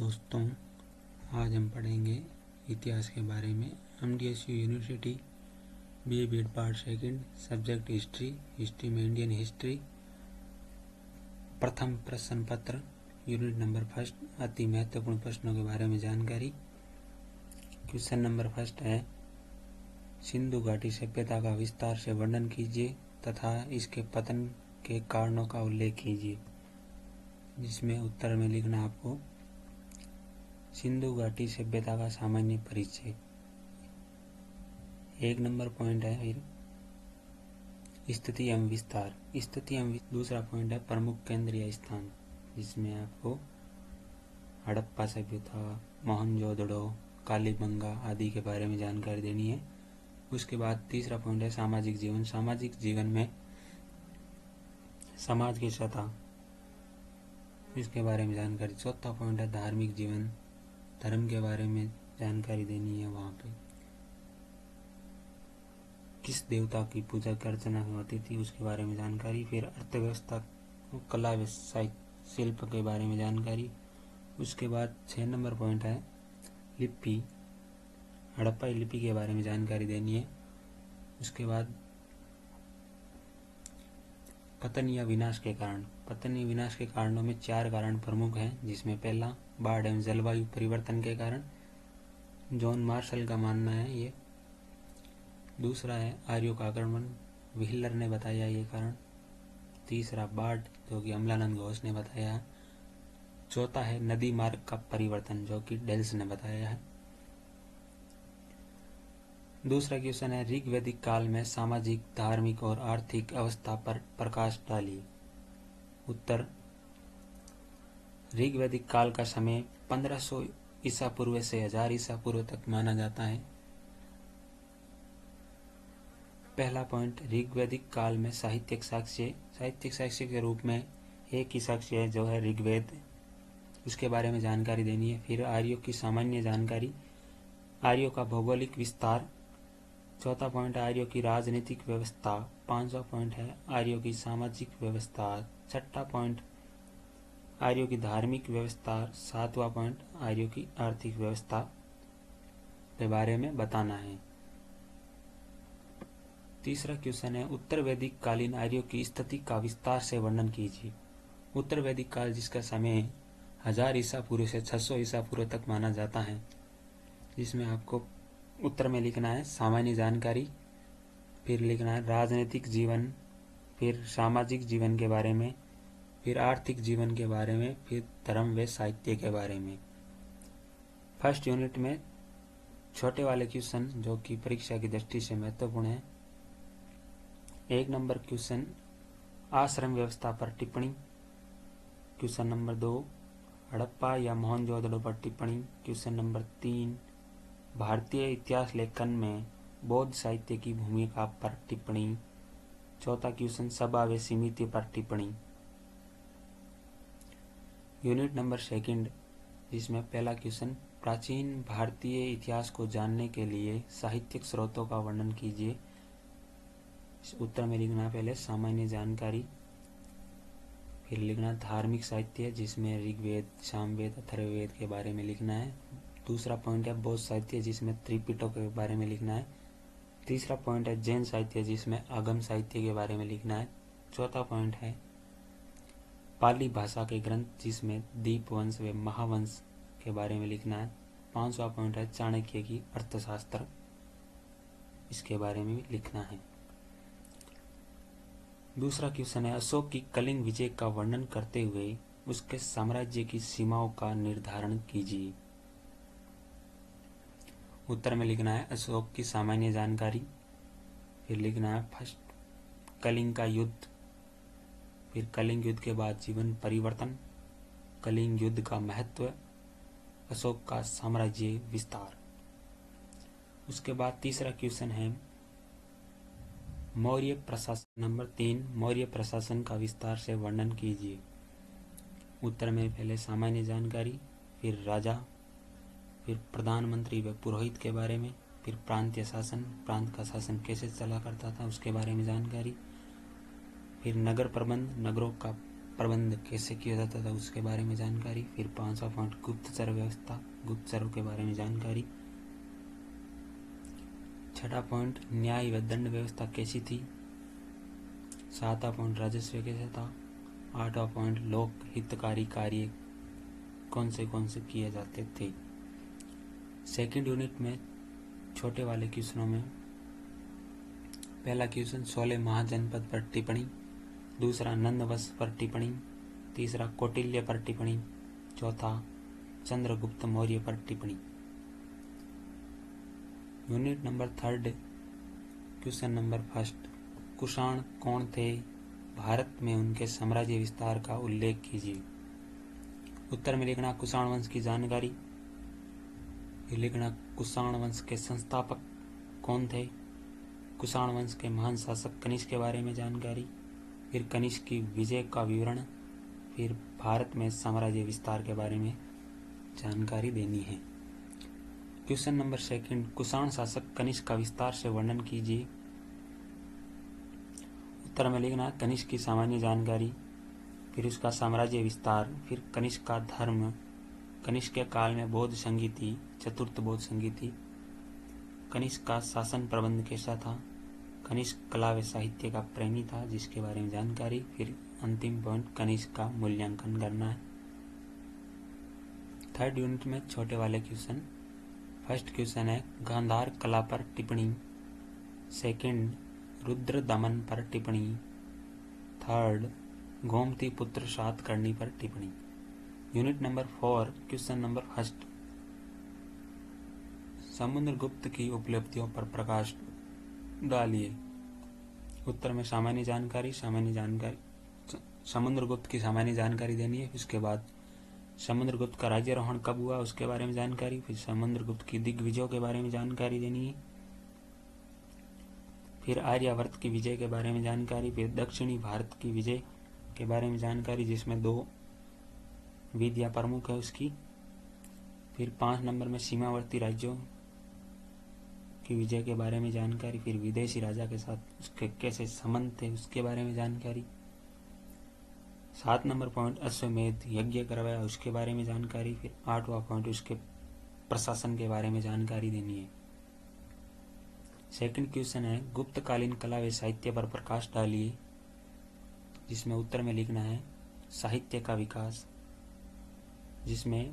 दोस्तों, आज हम पढ़ेंगे इतिहास के बारे में। MDSU university BA BEd part second, subject history में इंडियन हिस्ट्री, प्रथम प्रश्न पत्र, यूनिट नंबर फर्स्ट, अति महत्वपूर्ण प्रश्नों के बारे में जानकारी। क्वेश्चन नंबर फर्स्ट है, सिंधु घाटी सभ्यता का विस्तार से वर्णन कीजिए तथा इसके पतन के कारणों का उल्लेख कीजिए। जिसमें उत्तर में लिखना आपको सिंधु घाटी सभ्यता का सामान्य परिचय। एक नंबर पॉइंट है फिर स्थिति एवं विस्तार। दूसरा पॉइंट है प्रमुख केंद्रीय स्थान, जिसमें आपको हड़प्पा सभ्यता, मोहनजोदड़ो, कालीबंगा आदि के बारे में जानकारी देनी है। उसके बाद तीसरा पॉइंट है सामाजिक जीवन। सामाजिक जीवन में समाज की सतह, इसके बारे में जानकारी। चौथा पॉइंट है धार्मिक जीवन, धर्म के बारे में जानकारी देनी है। वहाँ पे किस देवता की पूजा अर्चना होती थी उसके बारे में जानकारी। फिर अर्थव्यवस्था, कला, साहित्य, शिल्प के बारे में जानकारी। उसके बाद 6 नंबर पॉइंट है लिपि, हड़प्पाई लिपि के बारे में जानकारी देनी है। उसके बाद पतन या विनाश के कारण। पतन या विनाश के कारणों में 4 कारण प्रमुख हैं, जिसमें पहला बाढ़ एवं जलवायु परिवर्तन के कारण, जॉन मार्शल का मानना है ये। दूसरा है आर्यों का आक्रमण, व्हीलर ने बताया ये कारण। तीसरा बाढ़, जो कि अमलानंद घोष ने बताया है। चौथा है नदी मार्ग का परिवर्तन, जो कि डेल्स ने बताया है। दूसरा क्वेश्चन है ऋग्वैदिक काल में सामाजिक, धार्मिक और आर्थिक अवस्था पर प्रकाश डालिए। उत्तर, ऋग्वैदिक काल का समय 1500 ईसा पूर्व से 1000 ईसा पूर्व तक माना जाता है। पहला पॉइंट, ऋग्वैदिक काल में साहित्यिक साक्ष्य के रूप में एक ही साक्ष्य है जो है ऋग्वेद, उसके बारे में जानकारी देनी है। फिर आर्यों की सामान्य जानकारी, आर्यों का भौगोलिक विस्तार। चौथा पॉइंट है आर्यों की राजनीतिक व्यवस्था। 5वां पॉइंट है आर्यों की सामाजिक व्यवस्था। 6ठा पॉइंट आर्यों की धार्मिक व्यवस्था। 7वां पॉइंट आर्यों की आर्थिक व्यवस्था के बारे में बताना है। तीसरा क्वेश्चन है उत्तर वैदिक कालीन आर्यों की स्थिति का विस्तार से वर्णन कीजिए। उत्तर वैदिक काल, जिसका समय 1000 ईसा पूर्व से 600 ईसा पूर्व तक माना जाता है, जिसमें आपको उत्तर में लिखना है सामान्य जानकारी, फिर लिखना है राजनीतिक जीवन, फिर सामाजिक जीवन के बारे में, फिर आर्थिक जीवन के बारे में, फिर धर्म व साहित्य के बारे में। फर्स्ट यूनिट में छोटे वाले क्वेश्चन जो कि परीक्षा की दृष्टि से महत्वपूर्ण है। 1 नंबर क्वेश्चन आश्रम व्यवस्था पर टिप्पणी। क्वेश्चन नंबर 2 हड़प्पा या मोहनजोदड़ो पर टिप्पणी। क्वेश्चन नंबर 3 भारतीय इतिहास लेखन में बौद्ध साहित्य की भूमिका पर टिप्पणी। चौथा क्वेश्चन सभा व समिति पर टिप्पणी। यूनिट नंबर सेकंड, जिसमें पहला क्वेश्चन प्राचीन भारतीय इतिहास को जानने के लिए साहित्यिक स्रोतों का वर्णन कीजिए। उत्तर में लिखना पहले सामान्य जानकारी, फिर लिखना धार्मिक साहित्य, जिसमें ऋग्वेद, सामवेद, अथर्ववेद के बारे में लिखना है। दूसरा पॉइंट है बौद्ध साहित्य, जिसमें त्रिपिटक के बारे में लिखना है। तीसरा पॉइंट है जैन साहित्य, जिसमें आगम साहित्य के बारे में लिखना है। चौथा पॉइंट है पाली भाषा के ग्रंथ, जिसमें दीपवंश व महावंश के बारे में लिखना है। 5वां पॉइंट है चाणक्य की अर्थशास्त्र, इसके बारे में भी लिखना है। दूसरा क्वेश्चन है अशोक की कलिंग विजय का वर्णन करते हुए उसके साम्राज्य की सीमाओं का निर्धारण कीजिए। उत्तर में लिखना है अशोक की सामान्य जानकारी, फिर लिखना है फर्स्ट कलिंग का युद्ध, फिर कलिंग युद्ध के बाद जीवन परिवर्तन, कलिंग युद्ध का महत्व, अशोक का साम्राज्य विस्तार। उसके बाद तीसरा क्वेश्चन है मौर्य प्रशासन। नंबर 3 मौर्य प्रशासन का विस्तार से वर्णन कीजिए। उत्तर में पहले सामान्य जानकारी, फिर राजा, फिर प्रधानमंत्री व पुरोहित के बारे में, फिर प्रांतीय शासन, प्रांत का शासन कैसे चला करता था उसके बारे में जानकारी, फिर नगर प्रबंध, नगरों का प्रबंध कैसे किया जाता था उसके बारे में जानकारी। फिर 5वां पॉइंट गुप्तचर व्यवस्था, गुप्तचरों के बारे में जानकारी। 6वां पॉइंट न्याय व दंड व्यवस्था कैसी थी। 7वां पॉइंट राजस्व कैसा था। 8वां पॉइंट लोक हितकारी कार्य कौन से किए जाते थे। सेकंड यूनिट में छोटे वाले क्वेश्चनों में पहला क्वेश्चन 16 महाजनपद पर टिप्पणी, दूसरा नंदवंश पर टिप्पणी, तीसरा कौटिल्य पर टिप्पणी, चौथा चंद्रगुप्त मौर्य पर टिप्पणी। Unit number 3 question number 1 Kushan कौन थे, भारत में उनके साम्राज्य विस्तार का उल्लेख कीजिए। उत्तर में लिखना कुषाण वंश की जानकारी, फिर लिखना कुषाण वंश के संस्थापक कौन थे, कुषाण वंश के महान शासक कनिष्क के बारे में जानकारी, फिर कनिष्क की विजय का विवरण, फिर भारत में साम्राज्य विस्तार के बारे में जानकारी देनी है। क्वेश्चन नंबर 2 कुषाण शासक कनिष्क का विस्तार से वर्णन कीजिए। उत्तर में लिखना कनिष्क की सामान्य जानकारी, फिर उसका साम्राज्य विस्तार, फिर कनिष्क का धर्म, कनिष्क के काल में बौद्ध संधि थी, चतुर्थ बौद्ध संधि थी, कनिष्क का शासन प्रबंध कैसा था, कनिष्क कला व साहित्य का प्रेमी था जिसके बारे में जानकारी, फिर अंतिम पॉइंट कनिष्क का मूल्यांकन करना है। 3rd यूनिट में छोटे वाले क्वेश्चन। फर्स्ट क्वेश्चन है गांधार कला पर टिप्पणी, सेकंड रुद्र दमन पर टिप्पणी, थर्ड गोमती पुत्र सातकर्णी पर टिप्पणी। Unit number 4 question number 1 Samudragupta की उपलब्धियों पर प्रकाश डालिए। उत्तर में सामान्य जानकारी समुद्रगुप्त की सामान्य जानकारी देनी है। उसके बाद समुद्रगुप्त का राज्यारोहण कब हुआ उसके बारे में जानकारी, फिर समुद्रगुप्त की दिग्विजयों के बारे में जानकारी देनी है, फिर आर्यावर्त की विजय के बारे में जानकारी, फिर दक्षिणी भारत की विजय के बारे में जानकारी जिसमें 2 विधिया प्रमुख है उसकी, फिर 5 नंबर में सीमावर्ती राज्यों की विजय के बारे में जानकारी, फिर विदेशी राजा के साथ उसके कैसे संबंध थे उसके बारे में जानकारी, 7 नंबर पॉइंट अश्वमेध यज्ञ करवाया उसके बारे में जानकारी, फिर 8वां पॉइंट उसके प्रशासन के बारे में जानकारी देनी है। सेकंड क्वेश्चन है गुप्तकालीन कला व साहित्य पर प्रकाश डालिए, जिसमें उत्तर में लिखना है साहित्य का विकास, जिसमें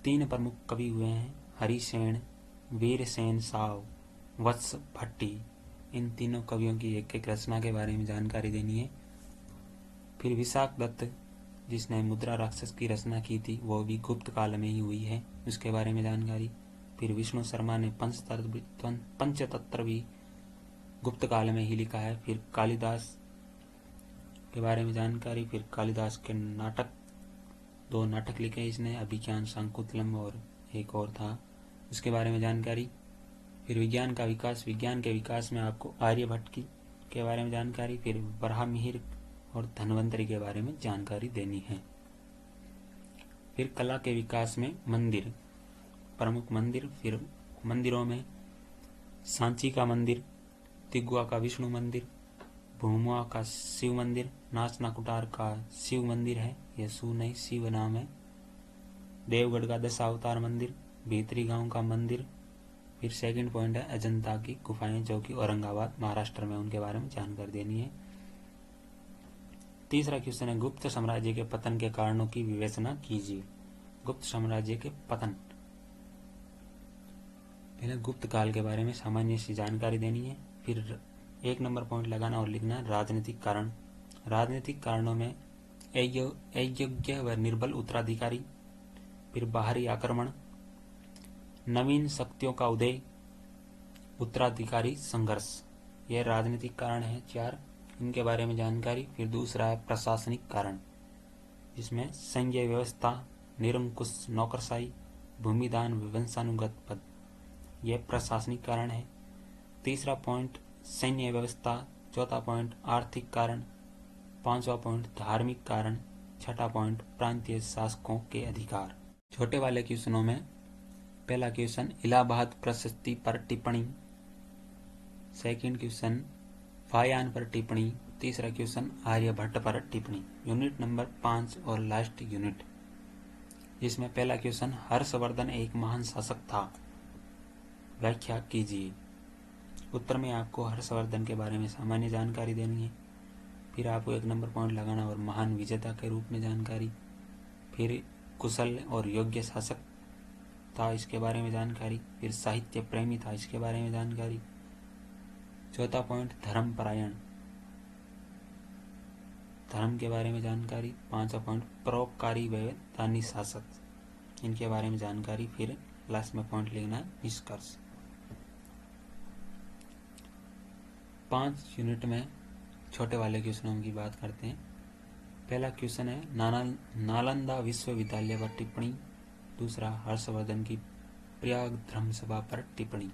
3 प्रमुख कवि हुए हैं हरिसेन, वीरसेन साव, वत्स भट्टी। इन तीनों कवियों की एक एक रचना के बारे में जानकारी देनी है। फिर विशाख दत्त जिसने मुद्रा राक्षस की रचना की थी वो भी गुप्त काल में ही हुई है उसके बारे में जानकारी। फिर विष्णु शर्मा ने पंचतंत्र भी गुप्त काल में ही लिखा है। फिर कालिदास के बारे में जानकारी, फिर कालिदास के नाटक 2 नाटक लिखे इसने, अभिज्ञान शाकुंतलम और एक और था उसके बारे में जानकारी। फिर विज्ञान का विकास, विज्ञान के विकास में आपको आर्यभट्ट के बारे में जानकारी, फिर बराहमिहिर और धन्वंतरि के बारे में जानकारी देनी है। फिर कला के विकास में मंदिर, प्रमुख मंदिर, फिर मंदिरों में सांची का मंदिर, तिगुआ का विष्णु मंदिर, भूमुआ का शिव मंदिर, नाचना कुटार का शिव मंदिर है, यह सु नहीं शिव नाम है, देवगढ़ का 10 अवतार मंदिर, भीतरी गांव का मंदिर। फिर सेकंड पॉइंट है अजंता की गुफाएं जो कि औरंगाबाद महाराष्ट्र में, उनके बारे में जानकारी देनी है। तीसरा क्वेश्चन है गुप्त साम्राज्य के पतन के कारणों की विवेचना कीजिए। गुप्त साम्राज्य के पतन, पहले गुप्त काल के बारे में सामान्य सी जानकारी देनी है। फिर 1 नंबर पॉइंट लगाना और लिखना राजनीतिक कारण। राजनीतिक कारणों में अयोग्य व निर्बल उत्तराधिकारी, फिर बाहरी आक्रमण, नवीन शक्तियों का उदय, उत्तराधिकारी संघर्ष, यह राजनीतिक कारण है 4, इनके बारे में जानकारी। फिर दूसरा है प्रशासनिक कारण, जिसमें संघ व्यवस्था, निरंकुश नौकरशाही, भूमिदान, वंशानुगत पद, यह प्रशासनिक कारण है। तीसरा पॉइंट सैन्य व्यवस्था, चौथा पॉइंट आर्थिक कारण, 5वां पॉइंट धार्मिक कारण, 6ठा पॉइंट प्रांतीय शासकों के अधिकार। छोटे वाले क्वेश्चनों में पहला क्वेश्चन इलाहाबाद प्रशस्ति पर टिप्पणी, सेकंड क्वेश्चन फायान पर टिप्पणी, तीसरा क्वेश्चन आर्यभट्ट पर टिप्पणी, यूनिट नंबर 5 और लास्ट यूनिट, जिसमें पहला क्वेश्चन हर्षवर्धन एक महान शासक था, व्याख्या कीजिए। उत्तर में आपको हर्षवर्धन के बारे में सामान्य जानकारी देनी है, फिर आपको 1 नंबर पॉइंट लगाना और महान विजेता के रूप में जानकारी, फिर कुशल और योग्य शासक था इसके बारे में जानकारी, फिर साहित्य प्रेमी था इसके बारे में जानकारी। चौथा पॉइंट धर्मपरायण, धर्म के बारे में जानकारी। पांचवा पॉइंट परोपकारी व दानी शासक, इनके बारे में जानकारी। फिर लास्ट में पॉइंट लिखना है निष्कर्ष। 5 यूनिट में छोटे वाले क्वेश्चनों की बात करते हैं। पहला क्वेश्चन है नालंदा विश्वविद्यालय पर टिप्पणी। दूसरा हर्षवर्धन की प्रयाग धर्म सभा पर टिप्पणी।